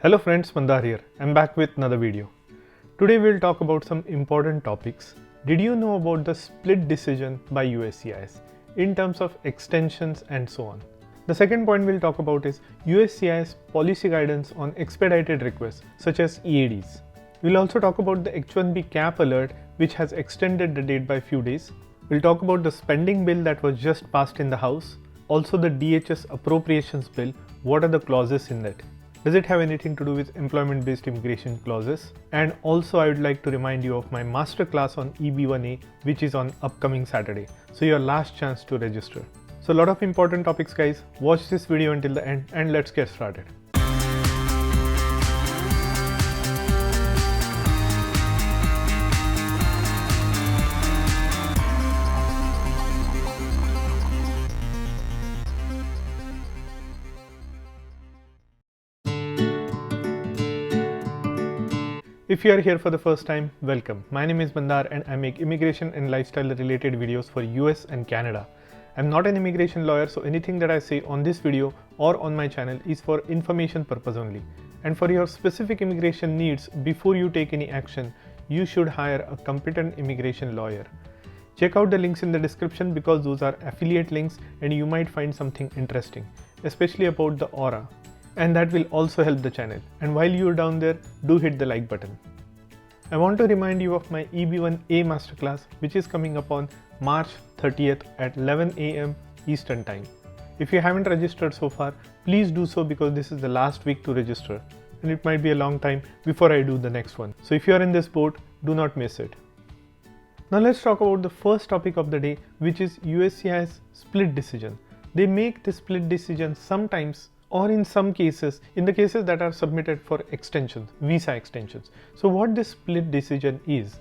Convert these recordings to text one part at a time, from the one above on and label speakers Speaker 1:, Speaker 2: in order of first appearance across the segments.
Speaker 1: Hello friends, Mandar here. I'm back with another video. Today we'll talk about some important topics. Did you know about the split decision by USCIS in terms of extensions and so on? The second point we'll talk about is USCIS policy guidance on expedited requests such as EADs. We'll also talk about the H-1B cap alert which has extended the date by a few days. We'll talk about the spending bill that was just passed in the House. Also the DHS appropriations bill. What are the clauses in that? Does it have anything to do with employment-based immigration clauses? And also I would like to remind you of my masterclass on EB1A which is on upcoming Saturday. So your last chance to register. So a lot of important topics guys. Watch this video until the end and let's get started. If you are here for the first time, welcome. My name is Mandar and I make immigration and lifestyle related videos for US and Canada. I'm not an immigration lawyer, so anything that I say on this video or on my channel is for information purpose only. And for your specific immigration needs, before you take any action, you should hire a competent immigration lawyer. Check out the links in the description because those are affiliate links and you might find something interesting, especially about the Aura. And that will also help the channel. And while you're down there, do hit the like button. I want to remind you of my EB1A masterclass which is coming up on March 30th at 11 AM Eastern Time. If you haven't registered so far, please do so because this is the last week to register and it might be a long time before I do the next one. So if you are in this boat, do not miss it. Now let's talk about the first topic of the day, which is USCIS split decision. They make the split decision sometimes or in some cases, in the cases that are submitted for extensions, visa extensions. So what this split decision is.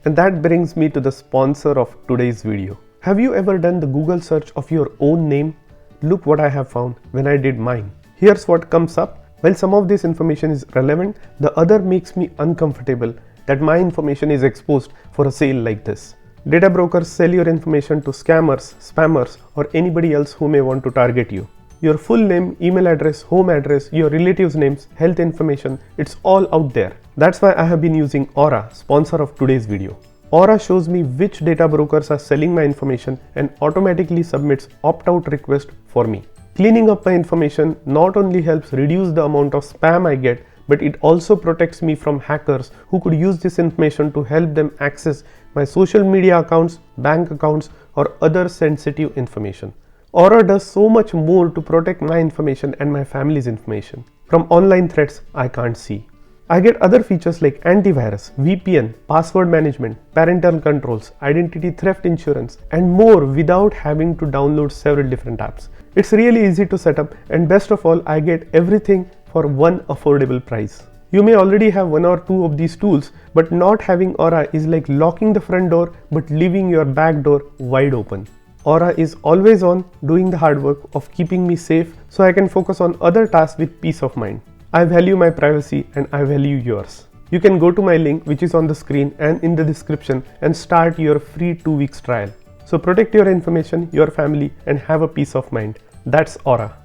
Speaker 2: And that brings me to the sponsor of today's video. Have you ever done the Google search of your own name? Look what I have found when I did mine. Here's what comes up. While some of this information is relevant, the other makes me uncomfortable that my information is exposed for a sale like this. Data brokers sell your information to scammers, spammers, or anybody else who may want to target you. Your full name, email address, home address, your relatives' names, health information, it's all out there. That's why I have been using Aura, sponsor of today's video. Aura shows me which data brokers are selling my information and automatically submits opt-out request for me. Cleaning up my information not only helps reduce the amount of spam I get, but it also protects me from hackers who could use this information to help them access my social media accounts, bank accounts, or other sensitive information. Aura does so much more to protect my information and my family's information from online threats I can't see. I get other features like antivirus, VPN, password management, parental controls, identity theft insurance, and more without having to download several different apps. It's really easy to set up, and best of all, I get everything for one affordable price. You may already have one or two of these tools, but not having Aura is like locking the front door but leaving your back door wide open. Aura is always on, doing the hard work of keeping me safe so I can focus on other tasks with peace of mind. I value my privacy and I value yours. You can go to my link which is on the screen and in the description and start your free 2 weeks trial. So protect your information, your family, and have a peace of mind. That's Aura.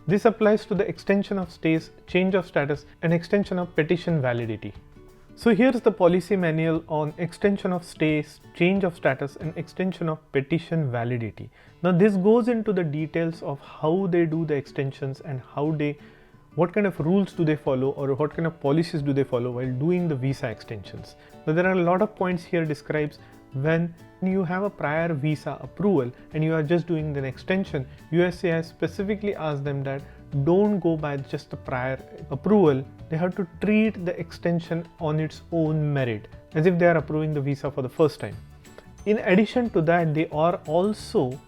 Speaker 1: This applies to the extension of stays, change of status, and extension of petition validity. So here's the policy manual on extension of stays, change of status, and extension of petition validity. Now this goes into the details of how they do the extensions and what kind of rules do they follow or what kind of policies do they follow while doing the visa extensions. Now there are a lot of points here describes when you have a prior visa approval and you are just doing an extension. USCIS specifically asks them that don't go by just the prior approval. They have to treat the extension on its own merit as if they are approving the visa for the first time. In addition to that, they also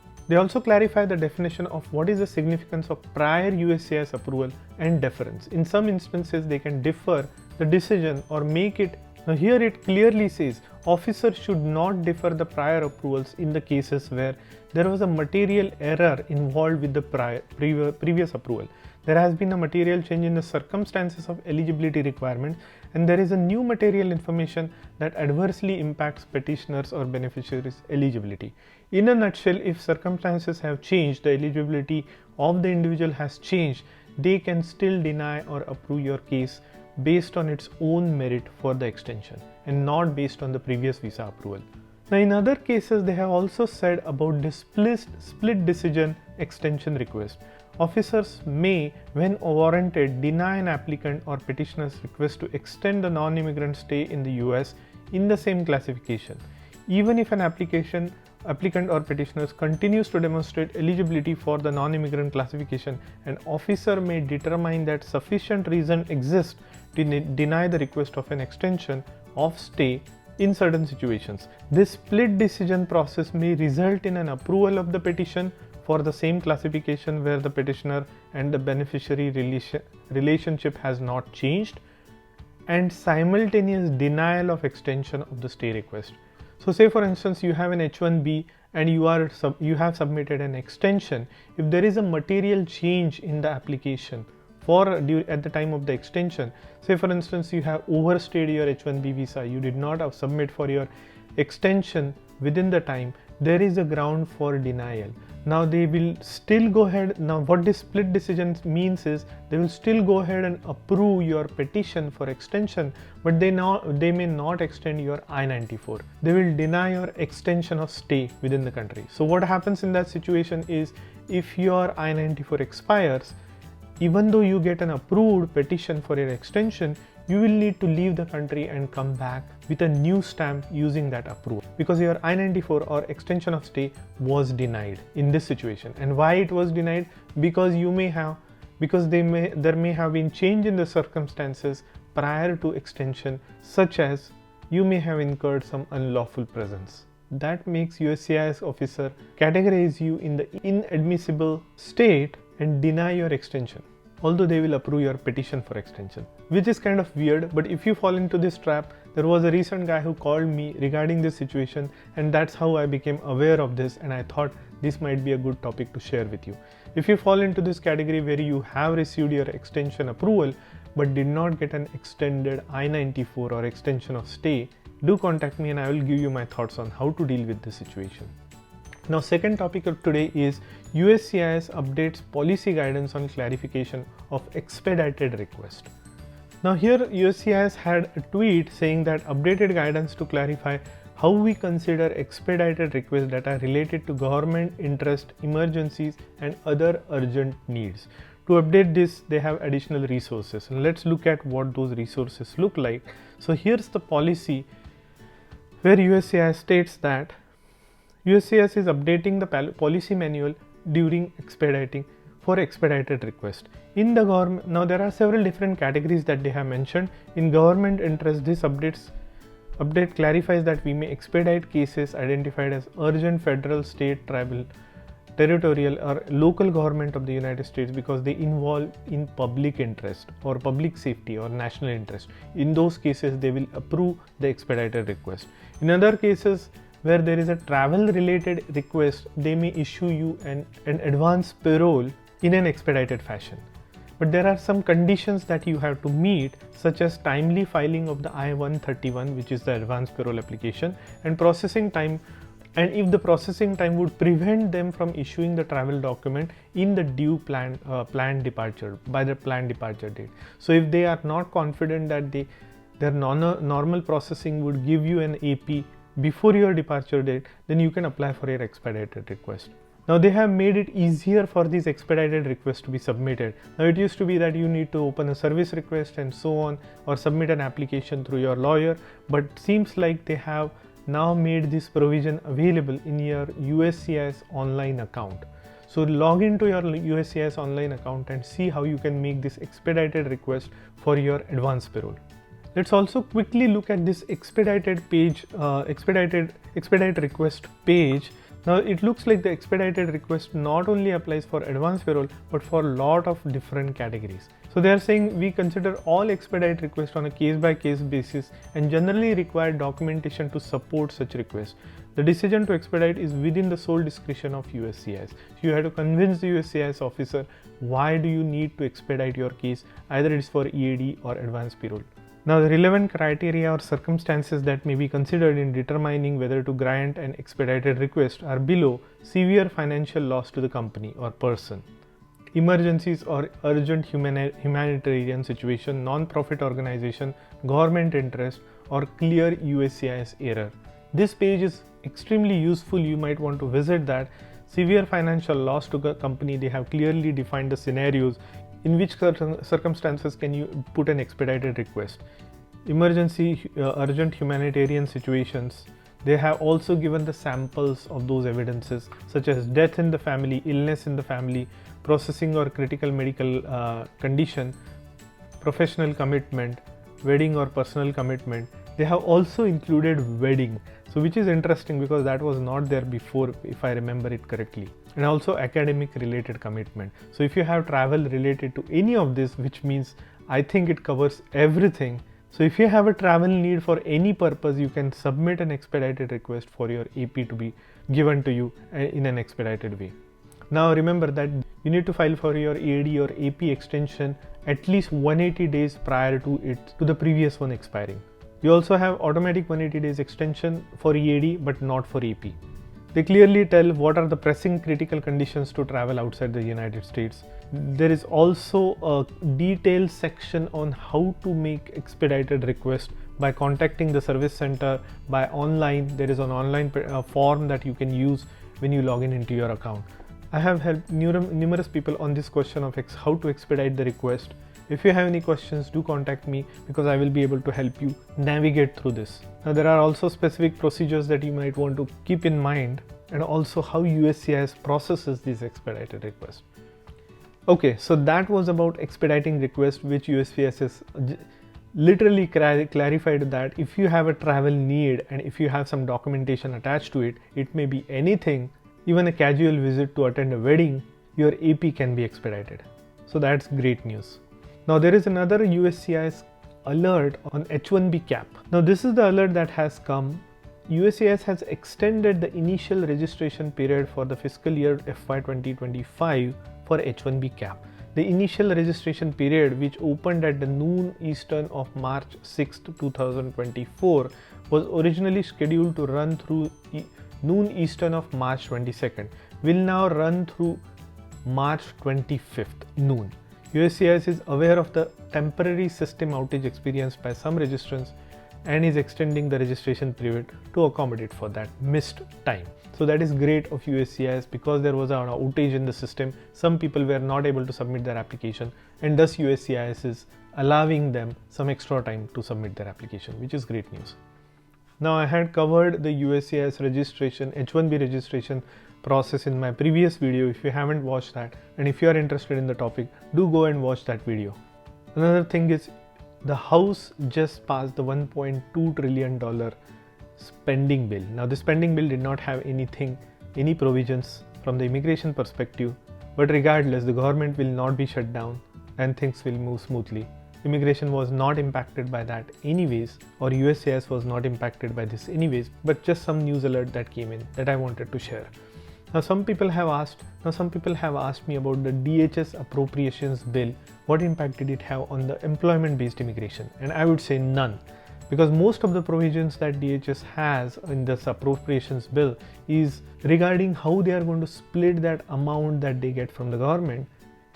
Speaker 1: clarify the definition of what is the significance of prior USCIS approval and deference. In some instances, they can defer the decision or make it. Now here it clearly says officers should not defer the prior approvals in the cases where there was a material error involved with the previous approval. There has been a material change in the circumstances of eligibility requirement and there is a new material information that adversely impacts petitioners or beneficiaries' eligibility. In a nutshell, if circumstances have changed, the eligibility of the individual has changed, they can still deny or approve your case based on its own merit for the extension and not based on the previous visa approval. Now, in other cases, they have also said about the split decision extension request. Officers may, when warranted, deny an applicant or petitioner's request to extend the non-immigrant stay in the US in the same classification, even if an applicant or petitioner continues to demonstrate eligibility for the non-immigrant classification. An officer may determine that sufficient reason exists to deny the request of an extension of stay in certain situations. This split decision process may result in an approval of the petition for the same classification where the petitioner and the beneficiary relationship has not changed, and simultaneous denial of extension of the stay request. So say for instance you have an H1B and you have submitted an extension. If there is a material change in the application at the time of the extension, say for instance you have overstayed your H1B visa, you did not submit for your extension within the time, there is a ground for denial. Now they will still go ahead. Now what this split decision means is they will still go ahead and approve your petition for extension, but they may not extend your I-94. They will deny your extension of stay within the country. So what happens in that situation is, if your I-94 expires, even though you get an approved petition for your extension, you will need to leave the country and come back with a new stamp using that approval, because your I-94 or extension of stay was denied in this situation. And why it was denied? Because there may have been change in the circumstances prior to extension, such as you may have incurred some unlawful presence. That makes USCIS officer categorize you in the inadmissible state and deny your extension, although they will approve your petition for extension, which is kind of weird. But if you fall into this trap, there was a recent guy who called me regarding this situation, and that's how I became aware of this, and I thought this might be a good topic to share with you. If you fall into this category where you have received your extension approval but did not get an extended I-94 or extension of stay, do contact me and I will give you my thoughts on how to deal with this situation. Now, second topic of today is USCIS updates policy guidance on clarification of expedited request. Now here USCIS had a tweet saying that updated guidance to clarify how we consider expedited requests that are related to government interest, emergencies and other urgent needs. To update this, they have additional resources, and let's look at what those resources look like. So here's the policy where USCIS states that USCIS is updating the policy manual during for expedited request. In the government, now there are several different categories that they have mentioned. In government interest, this update clarifies that we may expedite cases identified as urgent federal, state, tribal, territorial or local government of the United States because they involve in public interest or public safety or national interest. In those cases, they will approve the expedited request. In other cases, where there is a travel related request, they may issue you an advance parole in an expedited fashion. But there are some conditions that you have to meet, such as timely filing of the I-131, which is the advance parole application, and processing time. And if the processing time would prevent them from issuing the travel document in the due planned departure date. So if they are not confident that their normal processing would give you an AP before your departure date, then you can apply for your expedited request. Now they have made it easier for these expedited requests to be submitted. Now it used to be that you need to open a service request and so on, or submit an application through your lawyer, but seems like they have now made this provision available in your USCIS online account. So log into your USCIS online account and see how you can make this expedited request for your advance parole. Let's also quickly look at this expedited request page. Now it looks like the expedited request not only applies for advance parole but for a lot of different categories. So they are saying we consider all expedite requests on a case-by-case basis and generally require documentation to support such requests. The decision to expedite is within the sole discretion of USCIS. So you have to convince the USCIS officer why do you need to expedite your case, either it is for EAD or advance parole. Now, the relevant criteria or circumstances that may be considered in determining whether to grant an expedited request are below: severe financial loss to the company or person, emergencies or urgent humanitarian situation, non-profit organization, government interest, or clear USCIS error. This page is extremely useful. You might want to visit that. Severe financial loss to the company, they have clearly defined the scenarios in which circumstances can you put an expedited request. Emergency, urgent humanitarian situations, they have also given the samples of those evidences, such as death in the family, illness in the family, processing or critical medical condition, professional commitment, wedding or personal commitment. They have also included wedding, so which is interesting because that was not there before, if I remember it correctly, and also academic related commitment. So if you have travel related to any of this, which means I think it covers everything. So if you have a travel need for any purpose, you can submit an expedited request for your AP to be given to you in an expedited way. Now remember that you need to file for your EAD or AP extension at least 180 days prior to the previous one expiring. You also have automatic 180 days extension for EAD but not for AP. They clearly tell what are the pressing critical conditions to travel outside the United States. There is also a detailed section on how to make expedited request by contacting the service center, by online. There is an online form that you can use when you log into your account. I have helped numerous people on this question of how to expedite the request. If you have any questions, do contact me because I will be able to help you navigate through this. Now, there are also specific procedures that you might want to keep in mind, and also how USCIS processes these expedited requests. Okay, so that was about expediting request, which USCIS literally clarified that if you have a travel need and if you have some documentation attached to it, it may be anything, even a casual visit to attend a wedding, your AP can be expedited. So that's great news. Now there is another USCIS alert on H1B cap. Now this is the alert that has come. USCIS has extended the initial registration period for the fiscal year FY 2025 for H1B cap. The initial registration period, which opened at the noon Eastern of March 6, 2024, was originally scheduled to run through noon Eastern of March 22nd, will now run through March 25th noon. USCIS is aware of the temporary system outage experienced by some registrants and is extending the registration period to accommodate for that missed time. So that is great of USCIS because there was an outage in the system. Some people were not able to submit their application, and thus USCIS is allowing them some extra time to submit their application, which is great news. Now I had covered the USCIS registration, H1B registration process in my previous video. If you haven't watched that, and if you are interested in the topic, do go and watch that video. Another thing is, the House just passed the $1.2 trillion spending bill. Now the spending bill did not have any provisions from the immigration perspective, but regardless, the government will not be shut down and things will move smoothly. Immigration was not impacted by that anyways, or USCIS was not impacted by this anyways, but just some news alert that came in that I wanted to share. Now some people have asked me about the DHS appropriations bill. What impact did it have on the employment based immigration? And I would say none, because most of the provisions that DHS has in this appropriations bill is regarding how they are going to split that amount that they get from the government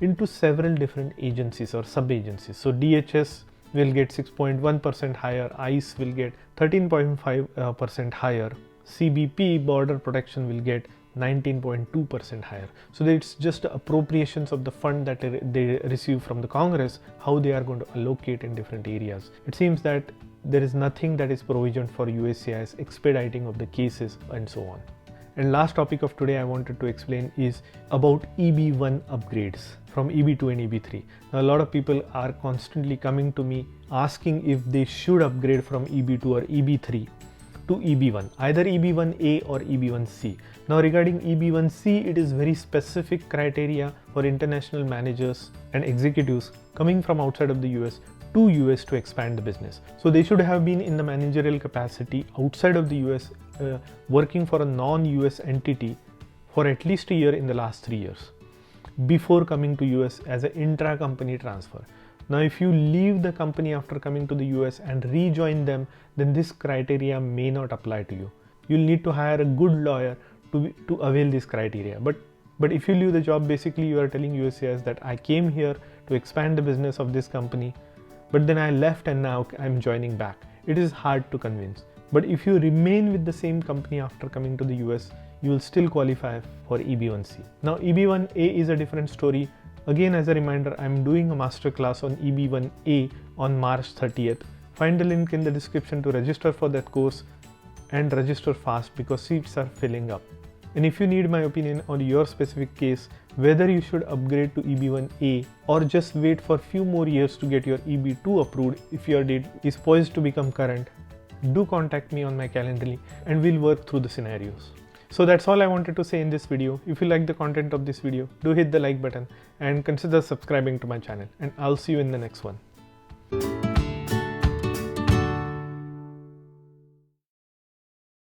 Speaker 1: into several different agencies or sub-agencies. So DHS will get 6.1% higher, ICE will get 13.5% higher, CBP Border Protection will get 19.2% higher. So it's just the appropriations of the fund that they receive from the Congress, how they are going to allocate in different areas. It seems that there is nothing that is provisioned for USCIS expediting of the cases and so on. And last topic of today I wanted to explain is about EB1 upgrades from EB2 and EB3. Now a lot of people are constantly coming to me asking if they should upgrade from EB2 or EB3 to EB1, either EB1A or EB1C. Now regarding EB1C, it is very specific criteria for international managers and executives coming from outside of the US to US to expand the business. So they should have been in the managerial capacity outside of the US, working for a non-US entity for at least a year in the last 3 years before coming to US as an intra-company transfer. Now, if you leave the company after coming to the US and rejoin them, then this criteria may not apply to you. You'll need to hire a good lawyer to avail this criteria. But if you leave the job, basically you are telling USCIS that I came here to expand the business of this company, but then I left and now I'm joining back. It is hard to convince. But if you remain with the same company after coming to the US, you will still qualify for EB1C. Now, EB1A is a different story. Again, as a reminder, I'm doing a masterclass on EB1A on March 30th. Find the link in the description to register for that course and register fast because seats are filling up. And if you need my opinion on your specific case, whether you should upgrade to EB1A or just wait for a few more years to get your EB2 approved if your date is poised to become current, do contact me on my Calendly and we'll work through the scenarios. So that's all I wanted to say in this video. If you like the content of this video, do hit the like button and consider subscribing to my channel, and I'll see you in the next one.